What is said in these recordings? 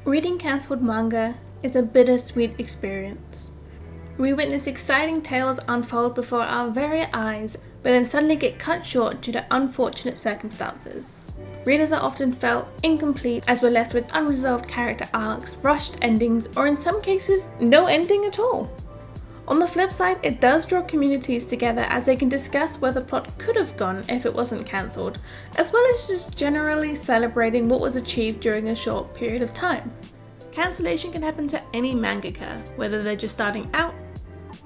Reading cancelled manga is a bittersweet experience. We witness exciting tales unfold before our very eyes, but then suddenly get cut short due to unfortunate circumstances. Readers are often felt incomplete as we're left with unresolved character arcs, rushed endings, or in some cases, no ending at all. On the flip side, it does draw communities together as they can discuss where the plot could have gone if it wasn't cancelled, as well as just generally celebrating what was achieved during a short period of time. Cancellation can happen to any mangaka, whether they're just starting out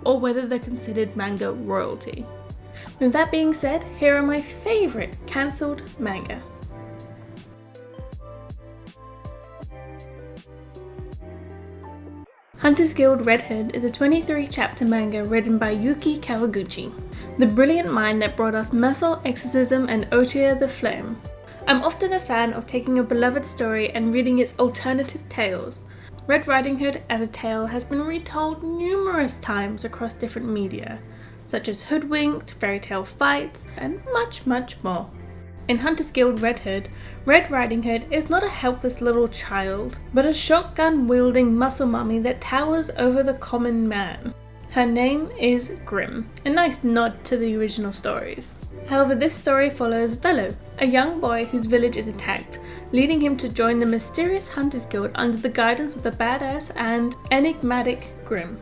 or whether they're considered manga royalty. With that being said, here are my favourite cancelled manga. Hunter's Guild Red Hood is a 23-chapter manga written by Yuki Kawaguchi, the brilliant mind that brought us Muscle Exorcism and Otia the Flame. I'm often a fan of taking a beloved story and reading its alternative tales. Red Riding Hood as a tale has been retold numerous times across different media, such as Hoodwinked, Fairy Tale Fights, and much more. In Hunter's Guild Red Hood, Red Riding Hood is not a helpless little child, but a shotgun-wielding muscle mummy that towers over the common man. Her name is Grim, a nice nod to the original stories. However, this story follows Velo, a young boy whose village is attacked, leading him to join the mysterious Hunters Guild under the guidance of the badass and enigmatic Grim.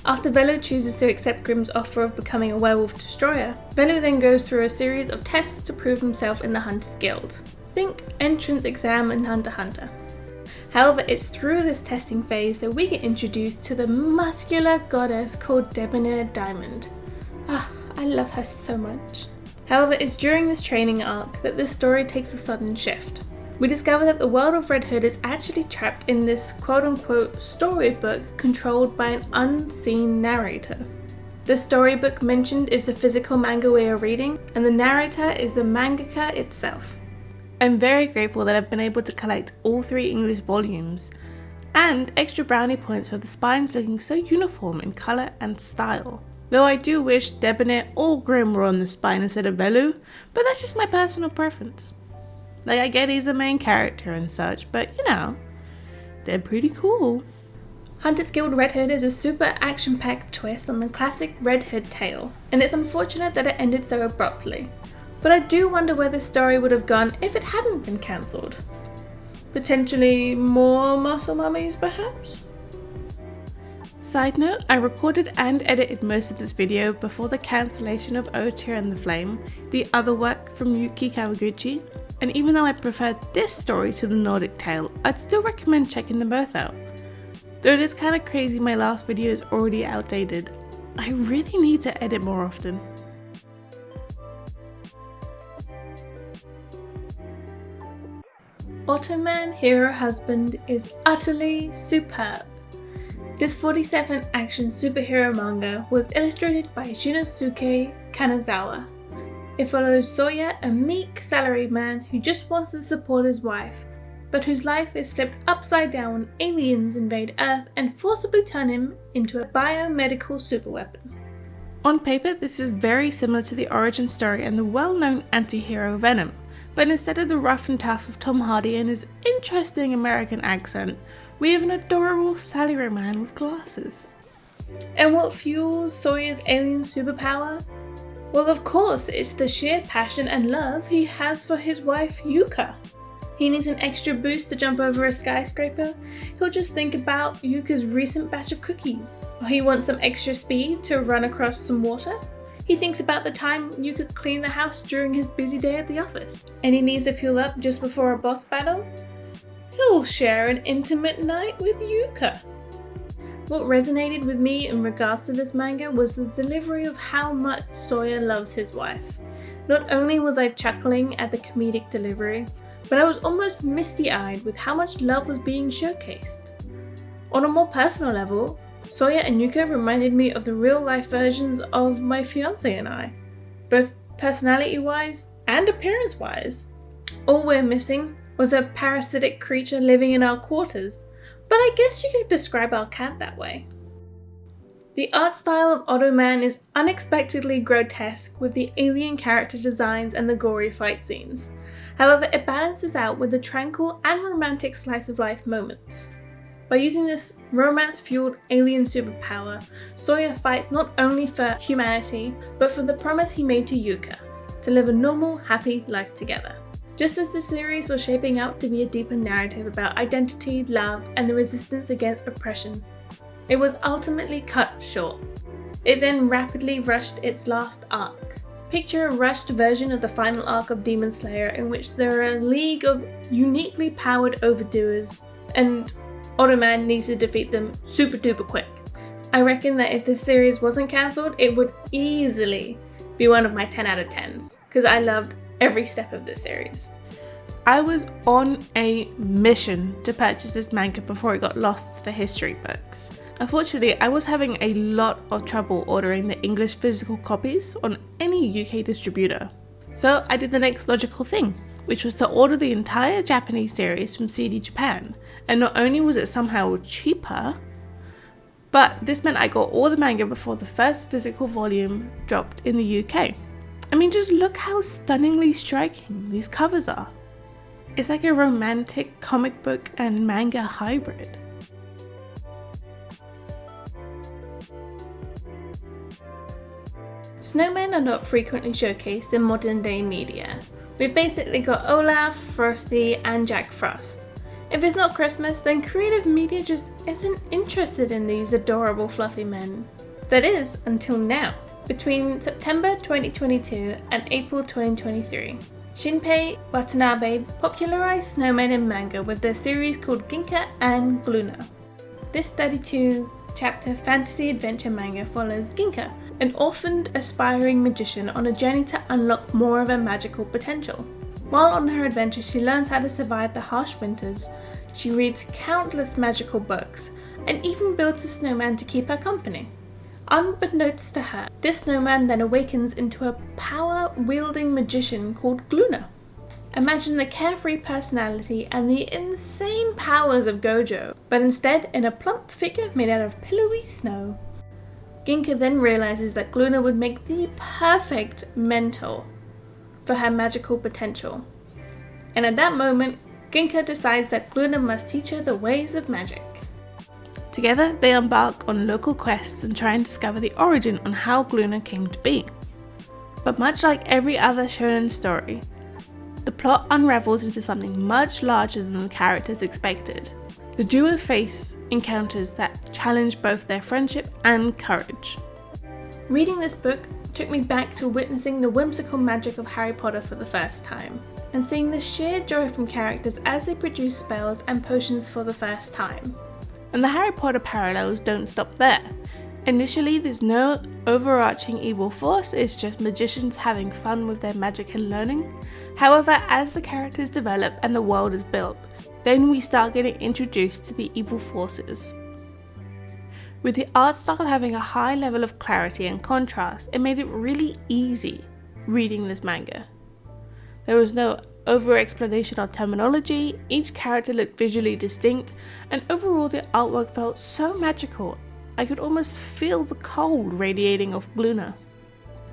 After Velo chooses to accept Grim's offer of becoming a werewolf destroyer, Velo then goes through a series of tests to prove himself in the Hunters Guild. Think entrance exam in Hunter x Hunter. However, it's through this testing phase that we get introduced to the muscular goddess called Debonair Diamond. I love her so much. However, it's during this training arc that this story takes a sudden shift. We discover that the world of Red Hood is actually trapped in this quote-unquote storybook controlled by an unseen narrator. The storybook mentioned is the physical manga we are reading, and the narrator is the mangaka itself. I'm very grateful that I've been able to collect all 3 English volumes, and extra brownie points for the spines looking so uniform in colour and style. Though I do wish Debonair or Grim were on the spine instead of Velu, but that's just my personal preference. Like, I get he's the main character and such, but you know, they're pretty cool. Hunter's Guild Red Hood is a super action-packed twist on the classic Red Hood tale, and it's unfortunate that it ended so abruptly. But I do wonder where the story would have gone if it hadn't been cancelled. Potentially more muscle mummies, perhaps? Side note, I recorded and edited most of this video before the cancellation of Otia and the Flame, the other work from Yuki Kawaguchi, and even though I preferred this story to the Nordic tale, I'd still recommend checking them both out. Though it is kind of crazy my last video is already outdated, I really need to edit more often. Ottoman Hero Husband is utterly superb. This 47 action superhero manga was illustrated by Shinosuke Kanazawa. It follows Soya, a meek salaryman who just wants to support his wife, but whose life is flipped upside down when aliens invade Earth and forcibly turn him into a biomedical superweapon. On paper, this is very similar to the origin story and the well-known anti-hero Venom, but instead of the rough and tough of Tom Hardy and his interesting American accent, we have an adorable salaryman with glasses. And what fuels Soya's alien superpower? Well, of course, it's the sheer passion and love he has for his wife, Yuka. He needs an extra boost to jump over a skyscraper, he'll just think about Yuka's recent batch of cookies. Or he wants some extra speed to run across some water, he thinks about the time Yuka cleaned the house during his busy day at the office. And he needs to fuel up just before a boss battle, he'll share an intimate night with Yuka. What resonated with me in regards to this manga was the delivery of how much Soya loves his wife. Not only was I chuckling at the comedic delivery, but I was almost misty-eyed with how much love was being showcased. On a more personal level, Soya and Yuka reminded me of the real-life versions of my fiancé and I, both personality-wise and appearance-wise. All we're missing was a parasitic creature living in our quarters, but I guess you could describe our cat that way. The art style of Ottoman is unexpectedly grotesque with the alien character designs and the gory fight scenes. However, it balances out with the tranquil and romantic slice of life moments. By using this romance-fueled alien superpower, Sawyer fights not only for humanity, but for the promise he made to Yuka, to live a normal, happy life together. Just as the series was shaping up to be a deeper narrative about identity, love, and the resistance against oppression, it was ultimately cut short. It then rapidly rushed its last arc. Picture a rushed version of the final arc of Demon Slayer in which there are a league of uniquely powered overdoers, and Ottoman needs to defeat them super duper quick. I reckon that if this series wasn't cancelled, it would easily be one of my 10 out of 10s, because I loved every step of this series. I was on a mission to purchase this manga before it got lost to the history books. Unfortunately, I was having a lot of trouble ordering the English physical copies on any UK distributor. So I did the next logical thing, which was to order the entire Japanese series from CD Japan. And not only was it somehow cheaper, but this meant I got all the manga before the first physical volume dropped in the UK. I mean, just look how stunningly striking these covers are. It's like a romantic comic book and manga hybrid. Snowmen are not frequently showcased in modern day media. We've basically got Olaf, Frosty, and Jack Frost. If it's not Christmas, then creative media just isn't interested in these adorable fluffy men. That is, until now. Between September 2022 and April 2023, Shinpei Watanabe popularized snowmen in manga with their series called Ginka Gluna. This 32-chapter fantasy adventure manga follows Ginka, an orphaned aspiring magician on a journey to unlock more of her magical potential. While on her adventure, she learns how to survive the harsh winters. She reads countless magical books and even builds a snowman to keep her company. Unbeknownst to her, this snowman then awakens into a power-wielding magician called Gluna. Imagine the carefree personality and the insane powers of Gojo, but instead in a plump figure made out of pillowy snow. Ginka then realizes that Gluna would make the perfect mentor for her magical potential. And at that moment, Ginka decides that Gluna must teach her the ways of magic. Together, they embark on local quests and try and discover the origin on how Gluna came to be. But much like every other shonen story, the plot unravels into something much larger than the characters expected. The duo face encounters that challenge both their friendship and courage. Reading this book took me back to witnessing the whimsical magic of Harry Potter for the first time, and seeing the sheer joy from characters as they produce spells and potions for the first time. And the Harry Potter parallels don't stop there. Initially, there's no overarching evil force, it's just magicians having fun with their magic and learning. However, as the characters develop and the world is built, then we start getting introduced to the evil forces. With the art style having a high level of clarity and contrast, it made it really easy reading this manga. There was no over-explanation of terminology, each character looked visually distinct, and overall the artwork felt so magical, I could almost feel the cold radiating off Gluna.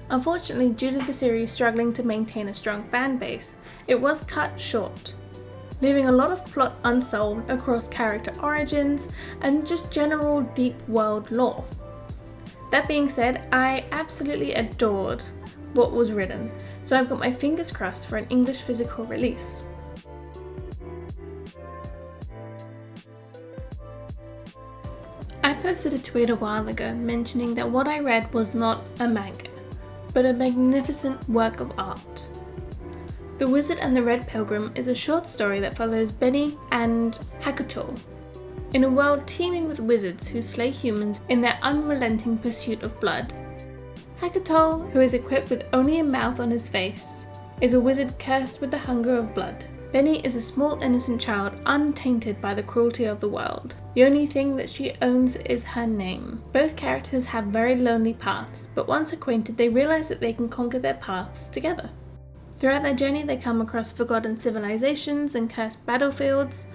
Unfortunately, due to the series struggling to maintain a strong fan base, it was cut short, leaving a lot of plot unsolved across character origins and just general deep world lore. That being said, I absolutely adored what was written, so I've got my fingers crossed for an English physical release. I posted a tweet a while ago mentioning that what I read was not a manga, but a magnificent work of art. The Wizard and the Red Pilgrim is a short story that follows Benny and Hakuto in a world teeming with wizards who slay humans in their unrelenting pursuit of blood. Hakuto, who is equipped with only a mouth on his face, is a wizard cursed with the hunger of blood. Benny is a small innocent child untainted by the cruelty of the world. The only thing that she owns is her name. Both characters have very lonely paths, but once acquainted they realize that they can conquer their paths together. Throughout their journey they come across forgotten civilizations and cursed battlefields,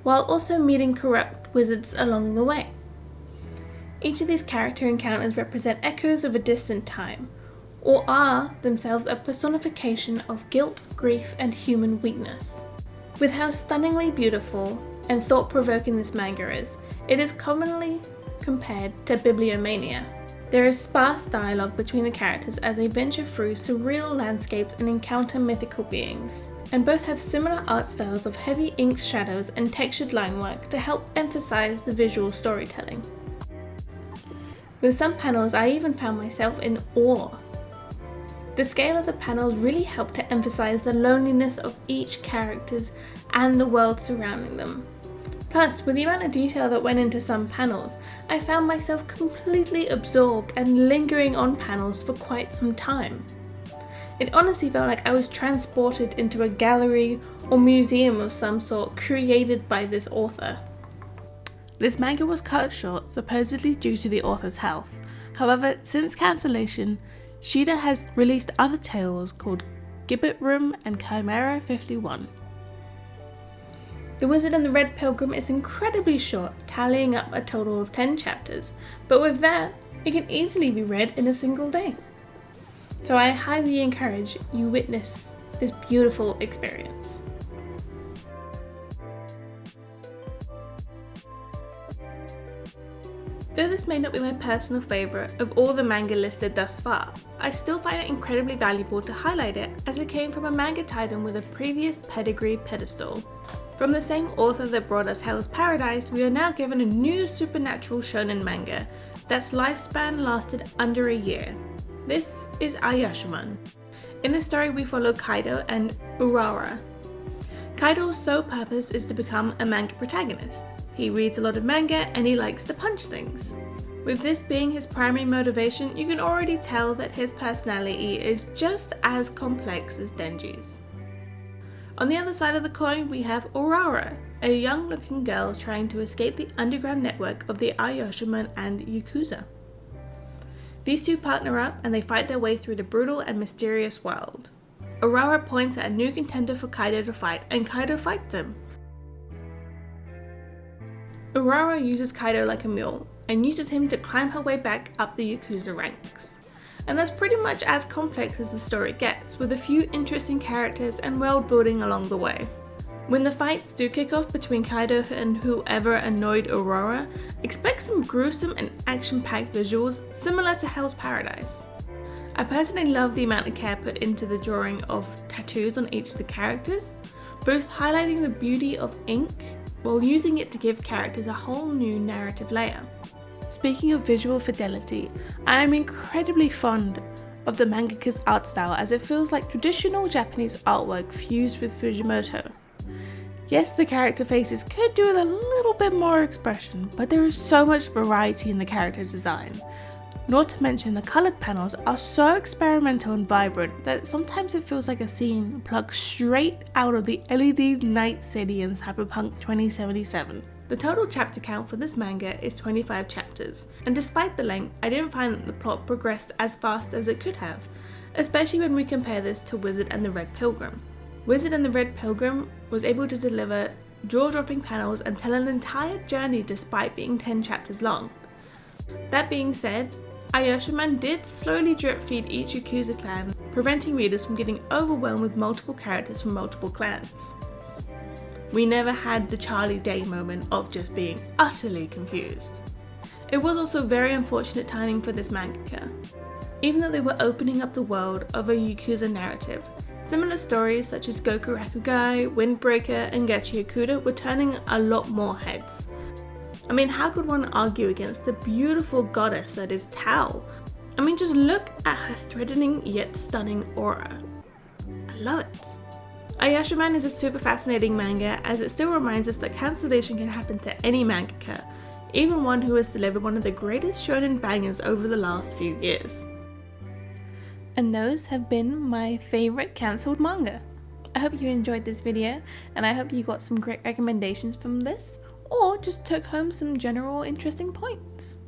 while also meeting corrupt wizards along the way. Each of these character encounters represent echoes of a distant time, or are themselves a personification of guilt, grief, and human weakness. With how stunningly beautiful and thought-provoking this manga is, it is commonly compared to bibliomania. There is sparse dialogue between the characters as they venture through surreal landscapes and encounter mythical beings, and both have similar art styles of heavy ink shadows and textured line work to help emphasize the visual storytelling. With some panels, I even found myself in awe. The scale of the panels really helped to emphasize the loneliness of each characters and the world surrounding them. Plus, with the amount of detail that went into some panels, I found myself completely absorbed and lingering on panels for quite some time. It honestly felt like I was transported into a gallery or museum of some sort created by this author. This manga was cut short, supposedly due to the author's health. However, since cancellation, Shida has released other tales called Gibbet Room and Chimera 51. The Wizard and the Red Pilgrim is incredibly short, tallying up a total of 10 chapters, but with that, it can easily be read in a single day. So I highly encourage you witness this beautiful experience. Though this may not be my personal favourite of all the manga listed thus far, I still find it incredibly valuable to highlight it as it came from a manga title with a previous pedigree pedestal. From the same author that brought us Hell's Paradise, we are now given a new supernatural shonen manga that's lifespan lasted under a year. This is Ayashimon. In this story we follow Kaido and Urara. Kaido's sole purpose is to become a manga protagonist. He reads a lot of manga and he likes to punch things. With this being his primary motivation, you can already tell that his personality is just as complex as Denji's. On the other side of the coin, we have Urara, a young-looking girl trying to escape the underground network of the Ayashimon and Yakuza. These two partner up and they fight their way through the brutal and mysterious world. Urara points at a new contender for Kaido to fight, and Kaido fights them. Urara uses Kaido like a mule, and uses him to climb her way back up the Yakuza ranks. And that's pretty much as complex as the story gets, with a few interesting characters and world building along the way. When the fights do kick off between Kaido and whoever annoyed Urara, expect some gruesome and action-packed visuals similar to Hell's Paradise. I personally love the amount of care put into the drawing of tattoos on each of the characters, both highlighting the beauty of ink while using it to give characters a whole new narrative layer. Speaking of visual fidelity, I am incredibly fond of the mangaka's art style as it feels like traditional Japanese artwork fused with Fujimoto. Yes, the character faces could do with a little bit more expression, but there is so much variety in the character design. Not to mention the coloured panels are so experimental and vibrant that sometimes it feels like a scene plucked straight out of the LED Night City in Cyberpunk 2077. The total chapter count for this manga is 25 chapters, and despite the length, I didn't find that the plot progressed as fast as it could have, especially when we compare this to Wizard and the Red Pilgrim. Wizard and the Red Pilgrim was able to deliver jaw-dropping panels and tell an entire journey despite being 10 chapters long. That being said, Ayashimon did slowly drip feed each Yakuza clan, preventing readers from getting overwhelmed with multiple characters from multiple clans. We never had the Charlie Day moment of just being utterly confused. It was also very unfortunate timing for this mangaka. Even though they were opening up the world of a Yakuza narrative, similar stories such as Goku Rakugai, Windbreaker, and Gachi Yakuda were turning a lot more heads. I mean, how could one argue against the beautiful goddess that is Tal? I mean, just look at her threatening yet stunning aura. I love it. Ayashimon is a super fascinating manga as it still reminds us that cancellation can happen to any mangaka, even one who has delivered one of the greatest shonen bangers over the last few years. And those have been my favourite cancelled manga. I hope you enjoyed this video, and I hope you got some great recommendations from this, or just took home some general interesting points.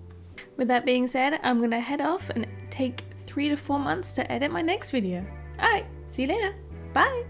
With that being said, I'm gonna head off and take 3 to 4 months to edit my next video. Alright, see you later. Bye!